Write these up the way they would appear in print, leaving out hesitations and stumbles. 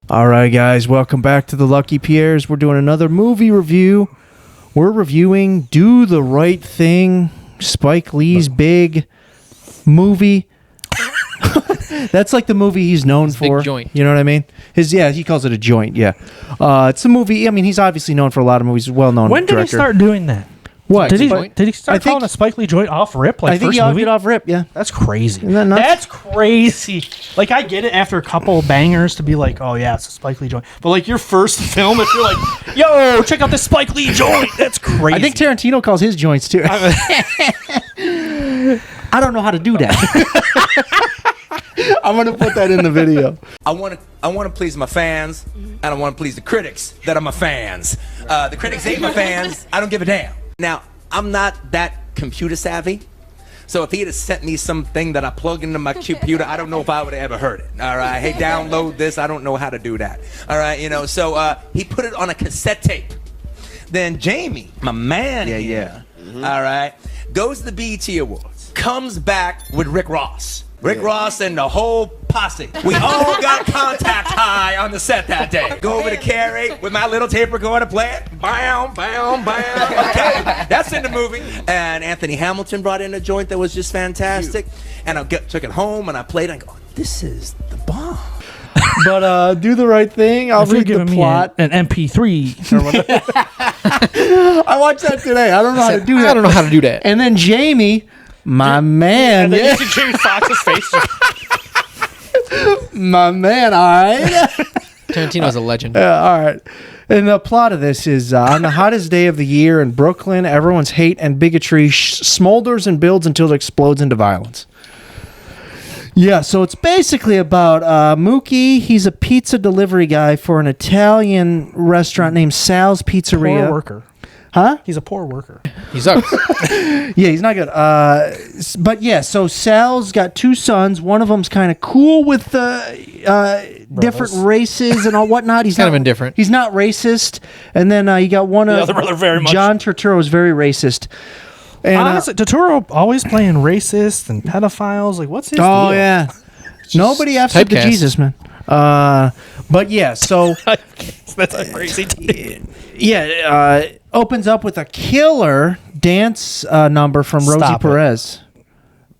All right, guys, welcome back to the Lucky Pierres. We're doing another movie review. We're reviewing Do the Right Thing, Spike Lee's big movie. That's like the movie he's known for. Big joint. You know what I mean? He calls it a joint, yeah. It's a movie, I mean, he's obviously known for a lot of movies, well-known When did director. he start doing that? What? Did he Joint? start calling a Spike Lee joint off rip? Like I think first he ought movie? it off rip, yeah. That's crazy. Isn't that nuts? That's crazy. Like, I get it after a couple bangers to be like, oh, yeah, it's a Spike Lee joint. But, like, your first film, if you're like, yo, check out this Spike Lee joint, that's crazy. I think Tarantino calls his joints, too. I don't know how to do that. I'm going to put that in the video. I want to please my fans, and I want to please the critics that are my fans. The critics hate my fans. I don't give a damn. Now, I'm not that computer savvy, so if he had sent me something that I plug into my computer, I don't know if I would have ever heard it. All right, hey, download this. I don't know how to do that. All right, so he put it on a cassette tape. Then Jamie, my man, all right, goes to the BET Awards, comes back with Rick Ross. Rick Ross and the whole posse. We all got contact high on the set that day. Go over to Carrie with my little tape recorder, play it. Bam, bam, bam. Okay, that's in the movie. And Anthony Hamilton brought in a joint that was just fantastic. And I took it home and I played it and I go, this is the bomb. But Do the Right Thing, I'll If you're read the giving me plot. an MP3 or whatever. I watched that today. I don't know how to do that. I don't know how to do that. And then Jamie, my man. You see Jamie Foxx's face. My man, all right. Tarantino's a legend. All right. And the plot of this is on the hottest day of the year in Brooklyn, everyone's hate and bigotry smolders and builds until it explodes into violence. Yeah, so it's basically about Mookie. He's a pizza delivery guy for an Italian restaurant named Sal's Pizzeria. Poor worker. Huh? He's a poor worker. He sucks. Yeah, he's not good. But yeah, so Sal's got two sons. One of them's kind of cool with different races and all whatnot. He's Kind of not indifferent. He's not racist. And then you got one of other brother very much. John Turturro is very racist. And Honestly, Totoro always playing racist and pedophiles. Like, what's his oh deal? yeah, nobody F's up to typecast. Jesus, man. But yeah, so That's a crazy type. yeah, opens up with a killer dance number from Rosie Stop it. Perez.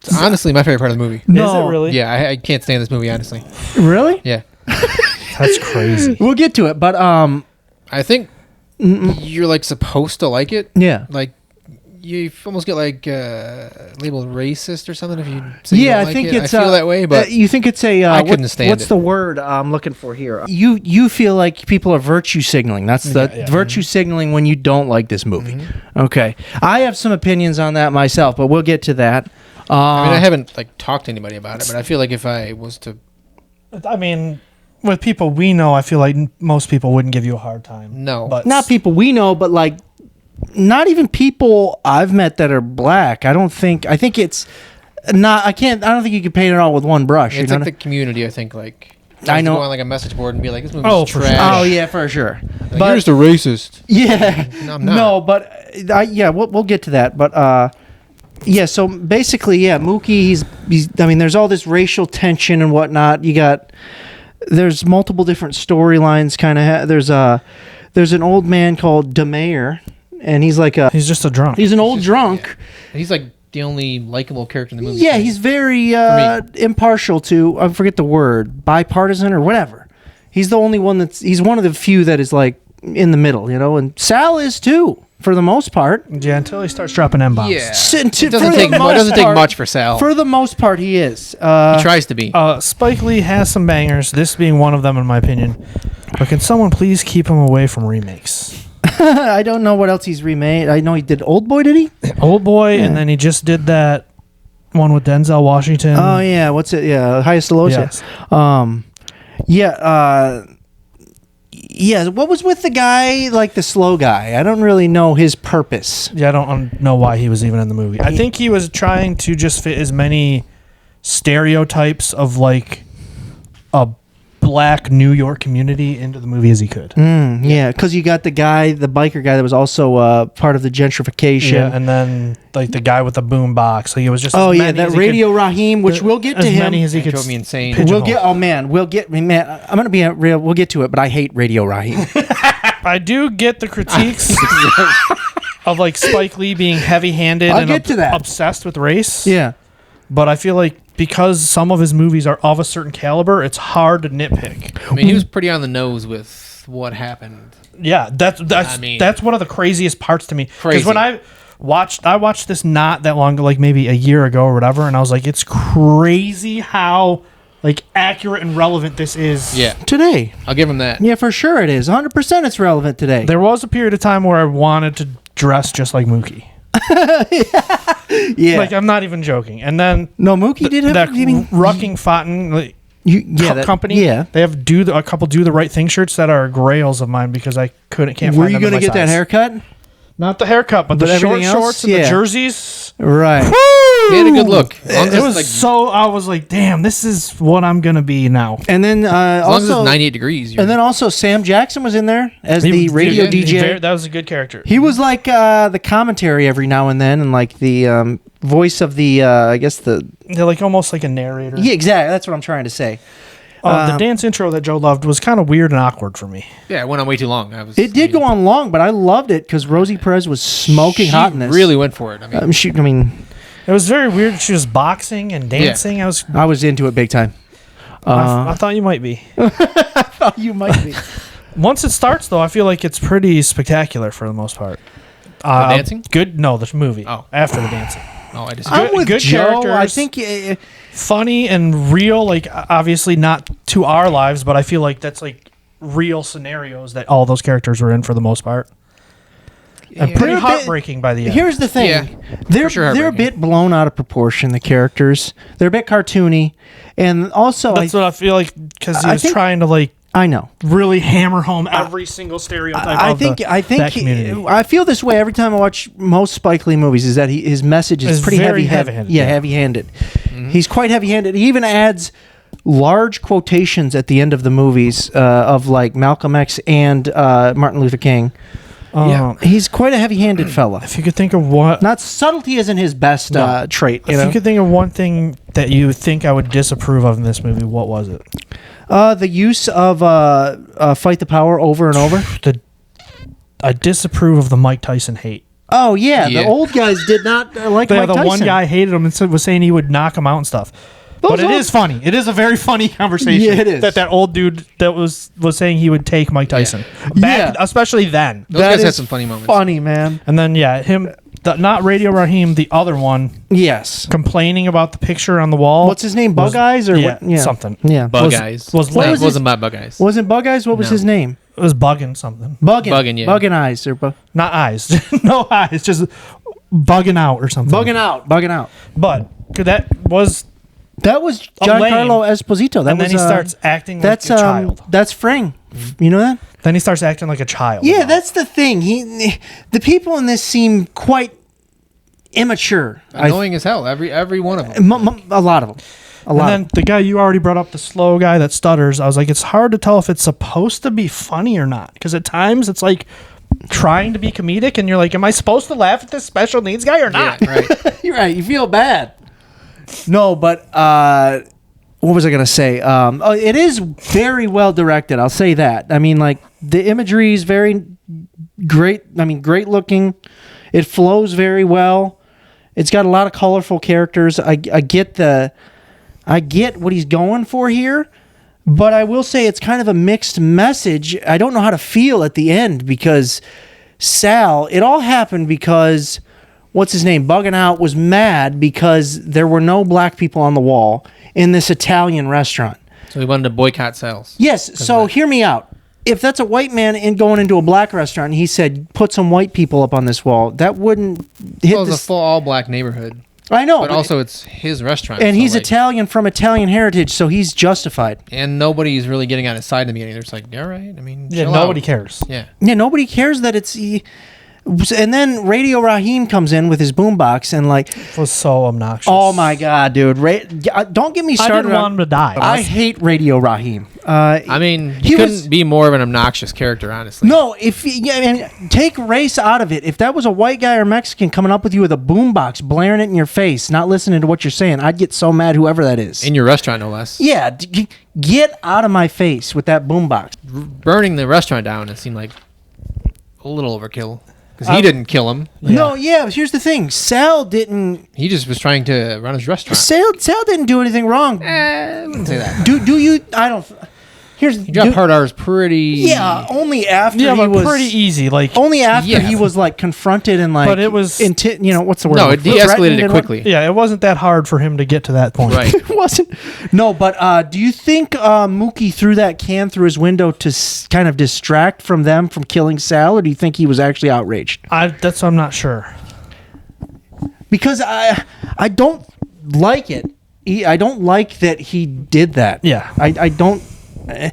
It's honestly my favorite part of the movie. Is it really? Yeah, I can't stand this movie, honestly. Really? Yeah. That's crazy. We'll get to it, but I think you're like supposed to like it. yeah. Like you almost get like labeled racist or something if you say you Yeah, don't I like think it. it's. I feel that way, but you think it's a. I couldn't stand What's it. the word I'm looking for here? You feel like people are virtue signaling. That's the Yeah. virtue signaling when you don't like this movie. Mm-hmm. Okay, I have some opinions on that myself, but we'll get to that. I mean I haven't like talked to anybody about it, but I feel like if I was to I mean, with people we know, I feel like most people wouldn't give you a hard time. No. But Not people we know, but like not even people I've met that are black. I think it's not. I don't think you can paint it all with one brush. it's you know like the community, I think like I know. go on like a message board and be like, this movie's Oh, for trash. sure. Oh yeah, for sure. Like, But you're just a racist. yeah, No, I'm not. no, but yeah, we'll get to that. But yeah, so basically, yeah, Mookie. He's. I mean, there's all this racial tension and whatnot. There's multiple different storylines. Kind of. There's an old man called DeMayer, and he's like he's just a drunk. he's an old drunk. He's like the only likable character in the movie. Yeah, he's very impartial to, I forget the word, bipartisan or whatever. He's the only one he's one of the few that is like in the middle, you know, and Sal is too, for the most part. Yeah, until he starts dropping M-bombs. Yeah. It doesn't take much for Sal. For the most part, he is. He tries to be. Spike Lee has some bangers, this being one of them in my opinion. But can someone please keep him away from remakes? I don't know what else he's remade. I know he did Old Boy, did he? Old Boy, and then he just did that one with Denzel Washington. Oh, yeah. What's it? Yeah, Highest to Lowest. Yes. Yeah, what was with the guy, like the slow guy? I don't really know his purpose. Yeah, I don't know why he was even in the movie. I think he was trying to just fit as many stereotypes of like a black New York community into the movie as he could. Yeah, because you got the biker guy that was also part of the gentrification. Yeah, and then like the guy with the boom box. Like it was just Oh as yeah, many that as he Radio Raheem, which we'll get could, to as him. many as he It could. drove me insane. pigeonhole. I'm gonna be real. We'll get to it, but I hate Radio Raheem. I do get the critiques of like Spike Lee being heavy-handed I'll and get to that. obsessed with race. Yeah. But I feel like because some of his movies are of a certain caliber, it's hard to nitpick. I mean, he was pretty on the nose with what happened. Yeah, that's I mean- that's one of the craziest parts to me. Because Crazy. when I watched this not that long ago, like maybe a year ago or whatever, and I was like, it's crazy how like accurate and relevant this is. Yeah, Today. I'll give him that. Yeah, for sure it is. 100% it's relevant today. There was a period of time where I wanted to dress just like Mookie. Yeah. Like I'm not even joking. And then no, Mookie did have that I mean, Rucking Fountain like, company, Yeah. they have a couple do the right thing shirts that are grails of mine because I can't Were find you them in going to my get that size. haircut? Not the haircut, but But the short everything else? shorts and Yeah. the jerseys. Right. He had a good look. As long as It it's was like, so. I was like, "Damn, this is what I'm gonna be now." And then as long as also, it's 98 degrees. and then also Sam Jackson was in there as the radio yeah, DJ. That was a good character. He was like the commentary every now and then, and like the voice of the I guess the They're like almost like a narrator. yeah, exactly. That's what I'm trying to say. The dance intro that Joe loved was kind of weird and awkward for me. yeah, it went on way too long. It did go on long, but I loved it because Rosie Perez was smoking She hot in this. really went for it. I mean, I mean, It was very weird. She was boxing and dancing. I was into it big time. I thought you might be. You might be. Once it starts, though, I feel like it's pretty spectacular for the most part. dancing? Good. No, the movie. Oh. After the dancing. oh, I just I'm with good Joe. I characters. think Funny and real, like obviously not to our lives, but I feel like that's like real scenarios that all those characters were in for the most part. And pretty They're a bit- heartbreaking by the end. here's the thing. Yeah, they're for sure they're a heartbreaking. bit blown out of proportion. The characters. They're a bit cartoony, and also That's what I feel like because he I was think- trying to like I know. really hammer home every single stereotype. I of think that community. I feel this way every time I watch most Spike Lee movies. Is that his message is It's pretty very heavy-handed. heavy-handed, Yeah, yeah. heavy-handed. He's quite heavy-handed. He even adds large quotations at the end of the movies of like Malcolm X and Martin Luther King. He's quite a heavy-handed fella. If you could think of what, Not subtlety isn't his best trait. if you could think of one thing that you think I would disapprove of in this movie, what was it? The use of fight the power over and over. I disapprove of the Mike Tyson hate. Oh yeah, Yeah. the old guys did not like Mike The Tyson. one guy hated him and was saying he would knock him out and stuff. Those But it old- is funny. It is a very funny conversation. Yeah, it is. That old dude that was saying he would take Mike Tyson. Yeah. Especially then. those That guys had is some funny moments. Funny man. And then not Radio Raheem, the other one Yes. complaining about the picture on the wall. What's his name? Bug was- Eyes or yeah, what? something. Yeah. Bug was- Eyes. was no, lame. it wasn't about Bug Eyes. Wasn't Bug Eyes? What was No. his name? It was bugging something. Buggin'. Buggin', yeah. Buggin' Eyes or Not eyes. No eyes. Just bugging out or something. Bugging Out. Bugging Out. But that was. That was lame. Giancarlo Esposito. That And was, then he starts acting that's like a child. That's Frang. You know that? Then he starts acting like a child. Yeah, that's the thing. The people in this seem quite immature. Annoying as hell. Every one of them. A lot of them. A And lot. then the guy you already brought up, the slow guy that stutters, I was like, it's hard to tell if it's supposed to be funny or not. Because at times it's like trying to be comedic, and you're like, am I supposed to laugh at this special needs guy or not? Yeah, right. You're right. You feel bad. No, but what was I gonna say? It is very well directed. I'll say that. I mean, like the imagery is very great. I mean, great looking. It flows very well. It's got a lot of colorful characters. I get what he's going for here, but I will say it's kind of a mixed message. I don't know how to feel at the end because Sal. It all happened because. What's his name? Bugging Out was mad because there were no black people on the wall in this Italian restaurant. So he wanted to boycott sales. Yes, so hear me out. If that's a white man going into a black restaurant and he said, put some white people up on this wall, that wouldn't hit Well, it was a this. full all black neighborhood. I know, But also, it's his restaurant. and so, he's like, Italian from Italian heritage, so he's justified. And nobody's really getting on his side in the beginning. They're just like, all right. I mean, Yeah, chill nobody out. cares. Yeah. Yeah, nobody cares that it's... And then Radio Raheem comes in with his boombox and like, It was so obnoxious. oh my god, dude! Don't get me I started. didn't want him to die. I hate Radio Raheem. I mean, he couldn't be more of an obnoxious character, honestly. No, I mean, take race out of it. If that was a white guy or Mexican coming up with you with a boombox, blaring it in your face, not listening to what you're saying, I'd get so mad. Whoever that is. In your restaurant, no less. Yeah, get out of my face with that boombox. Burning the restaurant down, it seemed like a little overkill. Because he didn't kill him. No, yeah. But here's the thing: Sal didn't. He just was trying to run his restaurant. Sal didn't do anything wrong. I wouldn't say that. Do you? I don't. Here's He dropped hard R's pretty... Yeah, only after yeah, he but was pretty easy. Like, only after Yeah. he was like confronted and like. But it was- what's the word? No, it de-escalated Threatened it and quickly. yeah, it wasn't that hard for him to get to that point. Right. It wasn't. No, but do you think Mookie threw that can through his window to kind of distract from them from killing Sal, or do you think he was actually outraged? I'm not sure. Because I don't like it. I don't like that he did that. Yeah. I don't. I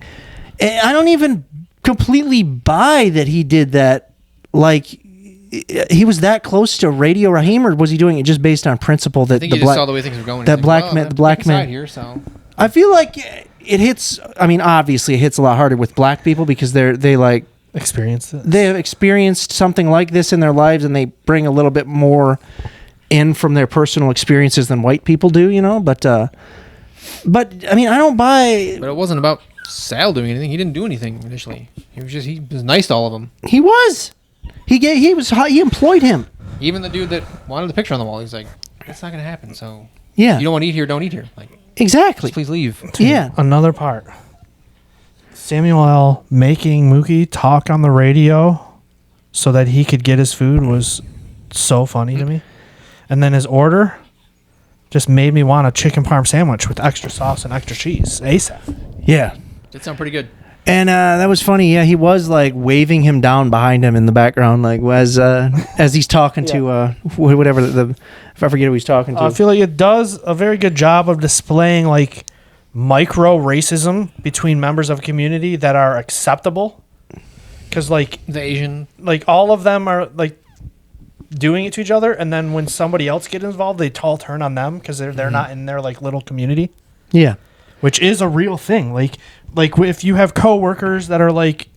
don't even completely buy that he did that. Like he was that close to Radio Raheem, or was he doing it just based on principle that I think the he just black saw the way things were going. that He's black like, man- well, the black I'm man- inside here, so... I feel like it hits. I mean, obviously, it hits a lot harder with black people because they like Experienced it. they have experienced something like this in their lives, and they bring a little bit more in from their personal experiences than white people do. You know, but I mean, I don't buy. But it wasn't about Sal doing anything. He didn't do anything initially. He was nice to all of them. He was. He employed him. Even the dude that wanted the picture on the wall, he's like, "That's not gonna happen." So Yeah. you don't want to eat here, don't eat here. Like, Exactly. just please leave. Yeah. Another part. Samuel L. making Mookie talk on the radio so that he could get his food was so funny to me. And then his order just made me want a chicken parm sandwich with extra sauce and extra cheese ASAP. Yeah. Did sound pretty good. And that was funny. Yeah, he was like waving him down behind him in the background, like as he's talking to whatever if I forget who he's talking to. I feel like it does a very good job of displaying like micro racism between members of a community that are acceptable. Because like The Asian. all of them are like doing it to each other, and then when somebody else gets involved, they all turn on them because they're not in their like little community, Yeah. which is a real thing. Like if you have coworkers that are like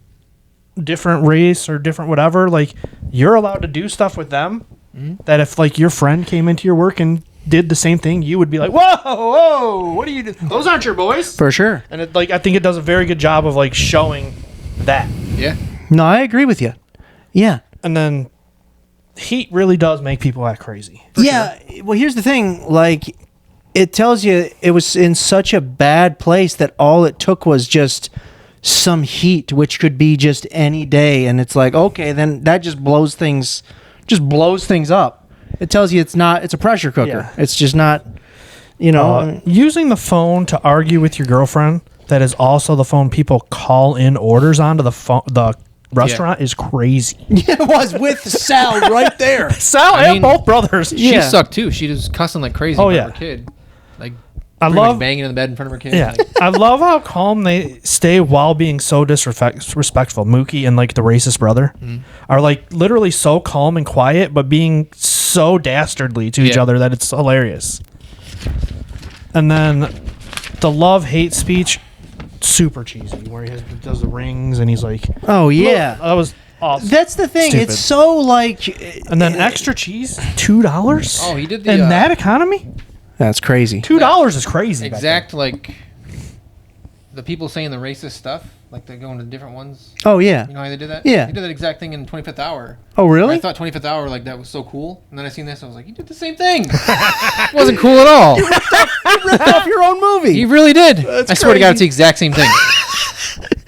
different race or different whatever, like you're allowed to do stuff with them. That if like your friend came into your work and did the same thing, you would be like, whoa, what are you doing? Those aren't your boys. For sure. And it, like I think it does a very good job of like showing that. Yeah. No, I agree with you. Yeah. And then heat really does make people act crazy. Yeah. Well, here's the thing. Like, it tells you it was in such a bad place that all it took was just some heat, which could be just any day. And it's like, okay, then that just blows things up. It tells you it's a pressure cooker. Yeah. It's just not, Using the phone to argue with your girlfriend that is also the phone people call in orders onto the restaurant is crazy. it was with Sal right there. Sal I and mean, both brothers. She Yeah. sucked too. She was cussing like crazy Oh, in front yeah. of her kid. Like, I pretty much love banging in the bed in front of her kid. Yeah, Like, I love how calm they stay while being so disrespectful. Mookie and like the racist brother are like literally so calm and quiet, but being so dastardly to each Yeah. other that it's hilarious. And then the love-hate speech, super cheesy, where he does the rings and he's like, Oh, yeah. that was awesome. That's the thing. Stupid. It's so like. And then extra cheese, $2. Oh, he did the, in that economy. That's crazy. $2 is crazy. back exact, like, the people saying the racist stuff, like they're going to different ones. Oh, yeah. You know how they did that? Yeah. He did that exact thing in 25th Hour. Oh, really? I thought 25th Hour, like, that was so cool. And then I seen this, I was like, he did the same thing. It wasn't cool at all. ripped off your own movie. He really did. I swear to God, crazy. it's the exact same thing.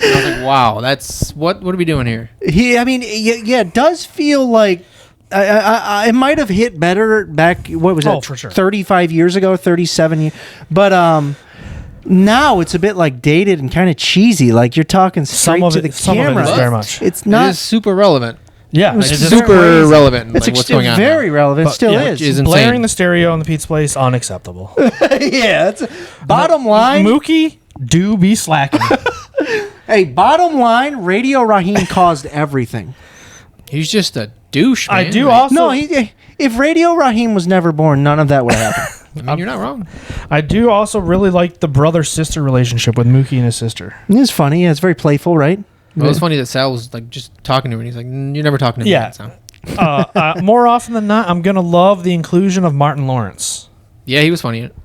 And I was like, wow, that's what are we doing here? It does feel like it might have hit better back. What was that? Oh, for sure. 35 years ago, 37 years. But now it's a bit like dated and kind of cheesy. Like you're talking straight of to it- the some of it camera. is very much. It's It not. is super relevant. Yeah, was it's super Super relevant. It's Like, what's going on? very now. relevant. It still yeah, is. which is blaring insane. the stereo in the pizza place, unacceptable. Yeah. It's bottom line. Mookie, do be slacking. Hey, bottom line. Radio Raheem caused everything. He's just a douche, man. I do Like, also. No, if Radio Raheem was never born, none of that would have happened. I mean, you're not wrong. I do also really like the brother-sister relationship with Mookie and his sister. It's funny. Yeah, it's very playful, right? Well, it was funny that Sal was like just talking to him, and he's like, "You're never talking to me." Yeah. Sal." More often than not, I'm gonna love the inclusion of Martin Lawrence. Yeah, he was funny. In it.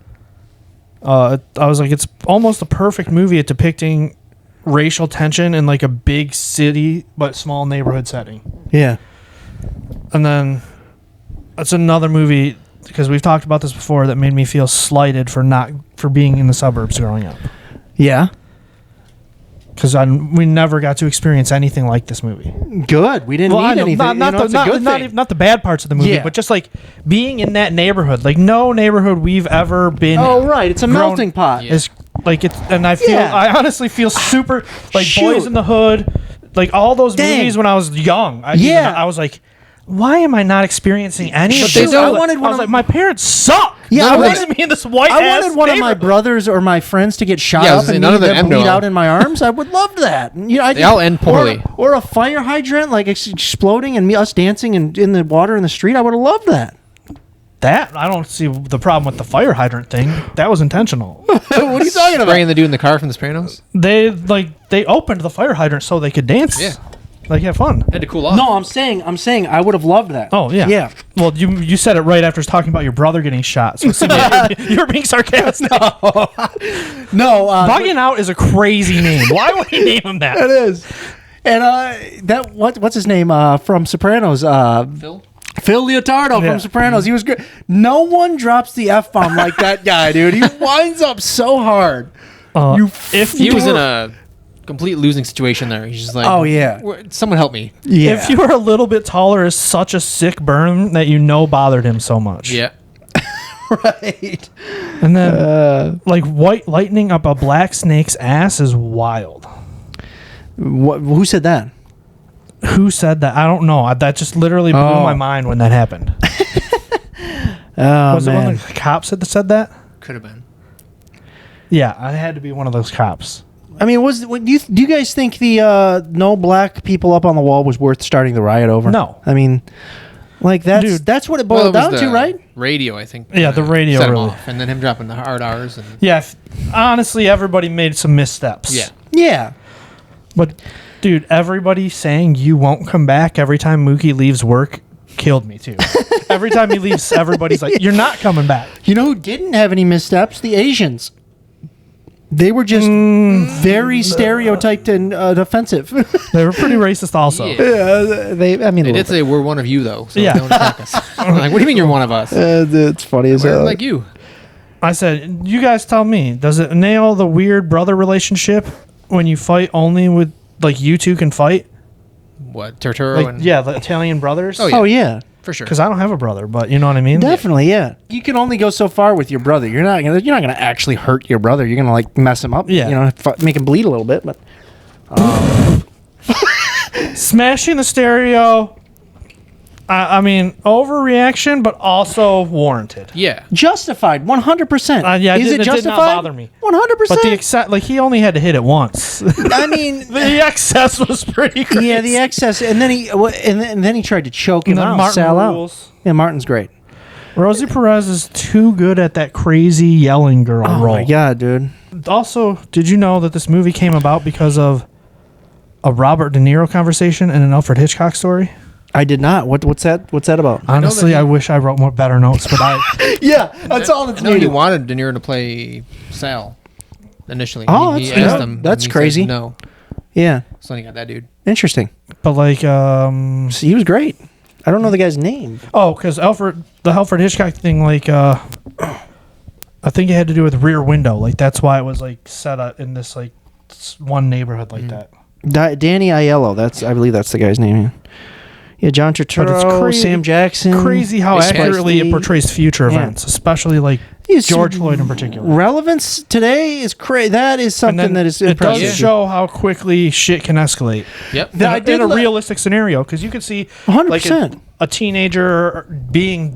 I was like, it's almost a perfect movie at depicting racial tension in like a big city but small neighborhood setting. Yeah. And then it's another movie, because we've talked about this before, that made me feel slighted for being in the suburbs growing up. Yeah. Because we never got to experience anything like this movie. Good. We didn't need anything. Not the bad parts of the movie, Yeah. but just like being in that neighborhood. Like no neighborhood we've ever been. Oh, right. It's a grown- melting pot. Yeah. Is like it's, and I Yeah. I honestly feel super like Shoot. Boys in the Hood, like all those Dang. movies when I was young. Yeah. I was like, why am I not experiencing any But of they this? don't- I was wanted one of- like, my parents suck. Yeah, They're I raising me in this white. I wanted one of my brothers or my friends to get shot Yeah, I was up saying, and none of me them to end bleed well. out in my arms. I would love that. You know, They all end poorly. Or a fire hydrant like exploding and us dancing in the water in the street. I would have loved that. That I don't see the problem with the fire hydrant thing. That was intentional. What are you talking Spraying the dude in the car from The Sopranos. they opened the fire hydrant so they could dance. Yeah. Like have fun. Had to cool off. No, I'm saying I would have loved that. Oh yeah. Yeah. Well, you said it right after talking about your brother getting shot. So you were being sarcastic. No, Bugging Out is a crazy name. Why would he name him that? it is. And what's his name from Sopranos? Phil. Phil Leotardo Yeah. from Sopranos. He was good. No one drops the F-bomb like that guy, dude. He winds up so hard. If He you was were, in a complete losing situation there. He's just like, Oh, yeah. someone help me." Yeah. if you were a little bit taller, is such a sick burn that bothered him so much. Yeah. right. And then like white lightning up a black snake's ass is wild. Who said that? Who said that? I don't know. That just literally blew my mind when that happened. Oh, Was it man. one of the cops that said that? Could have been. Yeah, I had to be one of those cops. I mean, do you guys think the no black people up on the wall was worth starting the riot over? No. I mean, like that's Dude. that's what it Well, boiled it was down to, the right? Radio, I think. Yeah, the radio set him really. off, and then him dropping the hard R's and Yeah, honestly, everybody made some missteps. yeah. Yeah. But, dude, everybody saying you won't come back every time Mookie leaves work killed me, too. Every time he leaves, everybody's like, you're not coming back. You know who didn't have any missteps? The Asians. They were just very stereotyped and offensive. They were pretty racist also. Yeah. They They did say we're one of you though, so Yeah. don't attack us. I'm like, what do you mean you're one of us? it's funny as We're hell. like you. I said, you guys tell me, does it nail the weird brother relationship when you fight only with, like, you two can fight? What, Turturro Like, and yeah, the Italian brothers? Oh, yeah. Oh yeah, for sure. Because I don't have a brother, but you know what I mean? definitely. Yeah, you can only go so far with your brother. You're not gonna actually hurt your brother. You're gonna like mess him up. Yeah. You know, make him bleed a little bit. But Smashing the stereo, I mean, overreaction, but also warranted. Yeah. justified, 100%. Yeah, is it it did not justified? bother me. 100%. But the like, he only had to hit it once. I mean, The excess was pretty crazy. yeah, the excess, and then he tried to choke him And then out, Martin Sal rules. out. Yeah, Martin's great. Rosie Perez is too good at that crazy yelling girl Oh role. my god, dude. Also, did you know that this movie came about because of a Robert De Niro conversation and an Alfred Hitchcock story? I did not. What's that? What's that about? Honestly, he- I wish I wrote more better notes, but I Yeah, that's all that's I know he needed. wanted De Niro to play Sal initially. Oh, he that's- asked yeah, him. and that's he said crazy. no. Yeah, So then he got that dude. interesting. but like So he was great. I don't know the guy's name. because the Alfred Hitchcock thing, like I think it had to do with Rear Window. Like that's why it was like set up in this like one neighborhood like that. Danny Aiello. I believe that's the guy's name. Yeah, yeah, John Turturro, But it's crazy- Sam Jackson. Crazy how It's accurately it Spicey. portrays future Yeah. events, especially like Yes, George Floyd in particular. Relevance today is crazy. That is And something then that is it does impressive. show how quickly shit can escalate Yep. I did in a li- realistic scenario, because you could see 100%. like a teenager doing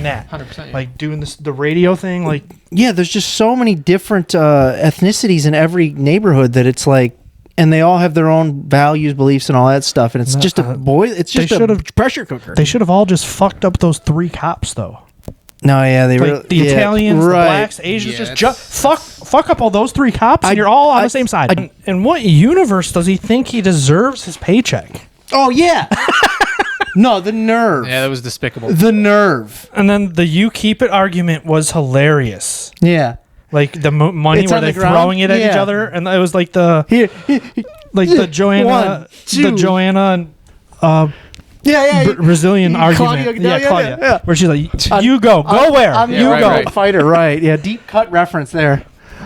that, 100%, yeah. like doing the radio thing, like Yeah, there's just so many different ethnicities in every neighborhood that it's like and they all have their own values, beliefs, and all that stuff. And it's just it's just a pressure cooker. They should have all just fucked up those 3 cops though. No, yeah, they were The Italians, the blacks, the Asians, fuck up all those 3 cops, and you're all on the same side. In what universe does he think he deserves his paycheck? Oh yeah. No, the nerve. Yeah, that was despicable. The nerve. And then the "you keep it" argument was hilarious. Yeah. Like the money It's where on they're the ground? throwing it at each Yeah. other, and it was like the Joanna, 1, 2. the Joanna and Yeah. Brazilian argument. Claudia. Yeah. Where she's like, "You go where? I'm You right, go, right. fighter, right? Yeah, deep cut reference there.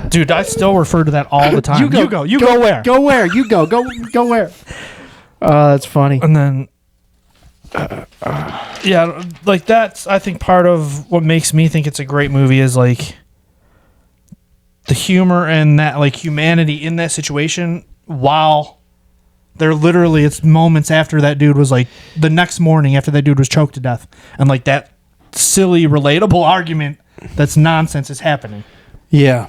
dude." I still refer to that all the time. You go where? Go where? You go where? That's funny. And then, yeah, like that's I think part of what makes me think it's a great movie is like the humor and that like humanity in that situation. While they're literally, it's moments after that dude was like the next morning after that dude was choked to death, and like that silly relatable argument that's nonsense is happening. Yeah.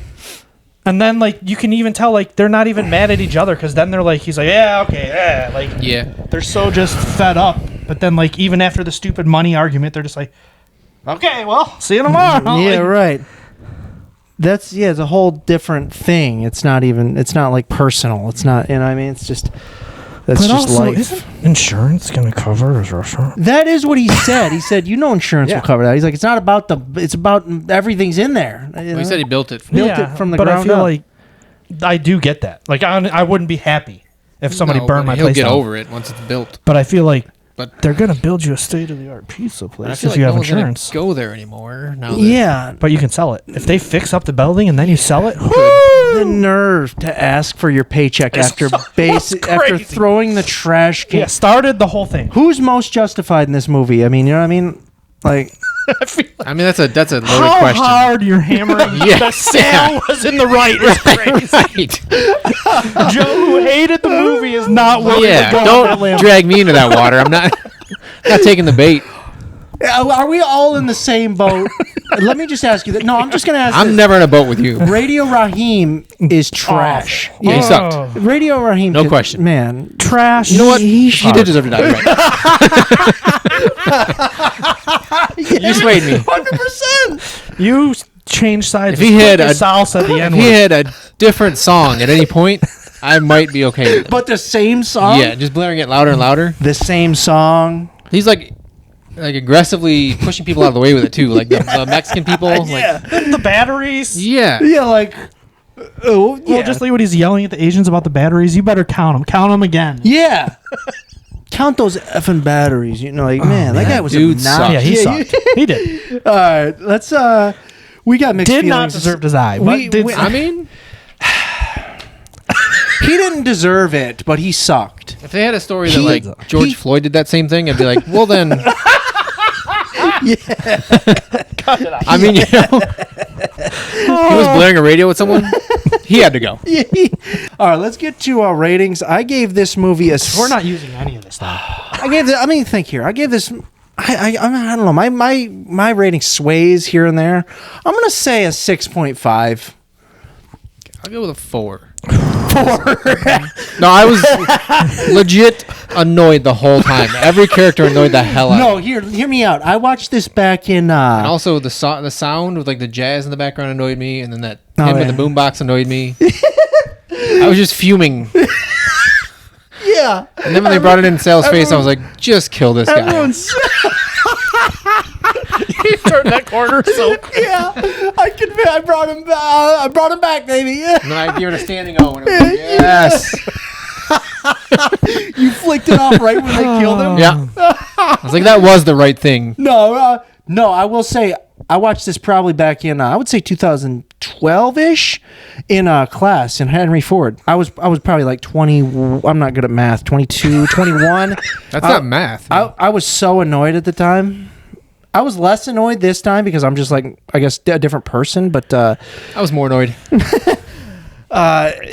And then like you can even tell like they're not even mad at each other because then they're like he's like they're so just fed up. But then like even after the stupid money argument, they're just like, okay, well, see you tomorrow. Yeah, Like, right. It's a whole different thing. It's not like personal. It's not, you know what I mean? It's just, that's But just also, life. isn't insurance going to cover his restaurant? That is what he said. He said, insurance will cover that. He's like, it's not about it's about everything's in there. Well, he said he built it. Built it from the but ground I feel up. like I do get that. Like I wouldn't be happy if somebody No, burned but my he'll place get down. over it once it's built. But I feel like But they're going to build you a state-of-the-art pizza I place feel if like you no have one's gonna insurance. go there anymore. Now that Yeah. But you can sell it. If they fix up the building and then you sell it, The nerve to ask for your paycheck after after crazy. throwing the trash can. yeah, started the whole thing. Who's most justified in this movie? I mean, you know what I mean? Like, I feel like I mean, that's a loaded how question. hard you're hammering Yeah. that Sal was in the right is crazy. Right. Joe, who hated the movie, is not willing Yeah. to go on that Don't limb. drag me into that water. I'm not taking the bait. are we all in the same boat? Let me just ask you that. No, I'm just going to ask I'm this. never in a boat with you. Radio Raheem is trash. Awful. Yeah, he Oh. sucked. Radio Raheem. No question. Man. Trash. You know what? He He did deserve to die. Right. You swayed me. 100%. You changed sides. If he had as quick as a- Sal said the If N he word. had a different song at any point, I might be okay with it. But the same song? Yeah, just blaring it louder and louder. The same song. He's like aggressively pushing people out of the way with it too, like the Mexican people. Yeah. Like, The batteries. yeah. Yeah, like. Oh, yeah. Well, just like what he's yelling at the Asians about the batteries. You better count them. Count them again. Yeah. Count those effing batteries. You know, like, man, that guy was dude obnoxious. sucked. Yeah, he sucked. He did. All right, let's, we got mixed Did feelings. not deserve to die. But We- did we- I mean, He didn't deserve it, but he sucked. if they had a story that He- like George he- Floyd did that same thing, I'd be like, well then. I mean, you know, he was blaring a radio with someone. He had to go. All right, let's get to our ratings. I gave this movie a. we're not using any of this stuff. I gave the. I mean, think here. I gave this. I don't know. My rating sways here and there. I'm gonna say a 6.5. I'll go with a 4. No, I was legit annoyed the whole time. Every character annoyed the hell out. No, of me. hear me out. I watched this back in. And also the sound with like the jazz in the background annoyed me, and then that Oh, him yeah. in the boombox annoyed me. I was just fuming. Yeah. And then when they brought it in Sal's face, I was like, just kill this guy. Everyone's. He turned that corner so quick. Yeah, I brought him. I brought him back, baby. Yeah. And then I gave it a standing O. And it was like, yes. You flicked it off right when they killed him. Yeah. I was like, that was the right thing. No. I will say I watched this probably back in. I would say 2012-ish in class in Henry Ford. I was probably like 20. I'm not good at math. 22, 21. That's not math. I was so annoyed at the time. I was less annoyed this time because I'm just like, I guess, a different person. But I was more annoyed.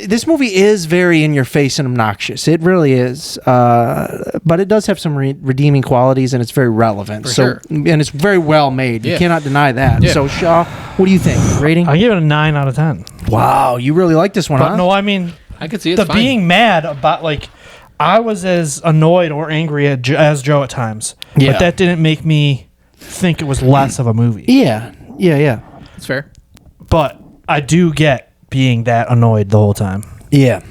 this movie is very in your face and obnoxious. It really is. But it does have some redeeming qualities, and it's very relevant. Sure. And it's very well made. You Yeah. cannot deny that. Yeah. So, Shaw, what do you think? Rating? I give it a 9 out of 10. Wow, you really like this one, But huh? no, I mean, I could see it. the being mad about like I was as annoyed or angry as Joe at times. Yeah. But that didn't make me think it was less of a movie. Yeah. It's fair. But I do get being that annoyed the whole time. Yeah.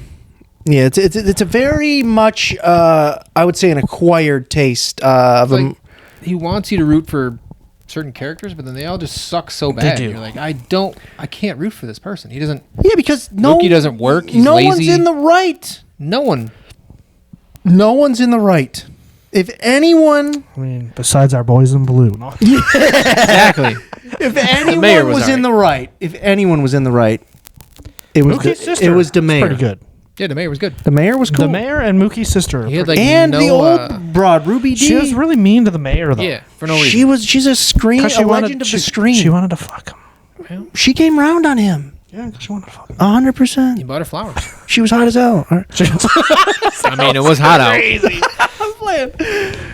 Yeah, it's a very much I would say an acquired taste of Like, he wants you to root for certain characters, but then they all just suck so bad. do. You're like, I can't root for this person. He doesn't. yeah, because Loki doesn't work. He's no lazy. one's in the right. No one. No one's in the right. If anyone, I mean, besides our boys in blue. No. Exactly. if mayor anyone was was in alright. the right, if anyone was in the right, it was Mookie's the, sister. it was the is mayor. pretty good. Yeah, the mayor was good. The mayor was cool. The mayor and Mookie's sister. He had like and no, the old broad Ruby D. she was really mean to the mayor though. yeah, for no reason. She's a screen, 'Cause a legend of the screen. She wanted to fuck him. She came round on him, Yeah, 'cause she wanted to fuck him. 100%. He bought her flowers. She was hot as hell. I mean, it was hot out.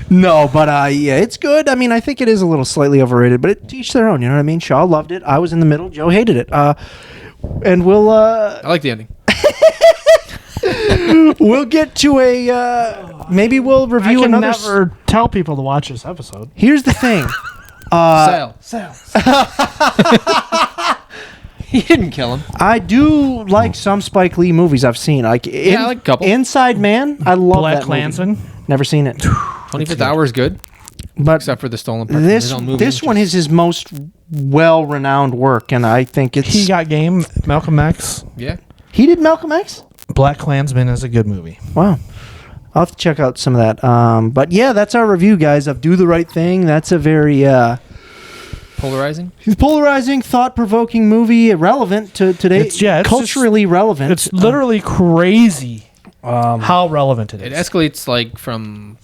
No, but yeah, it's good. I mean, I think it is a little slightly overrated, but it each their own. You know what I mean? Shaw loved it. I was in the middle. Joe hated it. And we'll I like the ending. we'll get to a maybe we'll I review can another. never tell people to watch this episode. Here's the thing. Sal. He didn't kill him. I do like some Spike Lee movies I've seen. Like I like a couple. Inside Man. I love Black that movie. Klansman. Never seen it, 25th Hour is good, but except for the stolen part. from his own movie, this which one is his most well-renowned work, and I think it's He Got Game. Malcolm X. Yeah. he did Malcolm X. Black Klansman is a good movie. Wow. I'll have to check out some of that. But yeah, that's our review, guys, of Do the Right Thing. That's a very Polarizing. polarizing, thought-provoking movie, relevant to today. It's culturally relevant. It's literally crazy how relevant it It is. escalates like from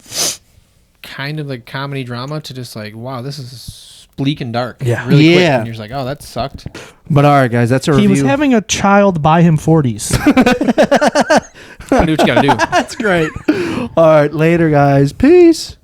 kind of like comedy drama to just like, wow, this is bleak and dark. Yeah. Really quick. Yeah. And you're just like, oh, that sucked. But all right, guys, that's a He review. was having a child buy him 40s. Gotta do what you gotta do. That's great. All right, later, guys. Peace.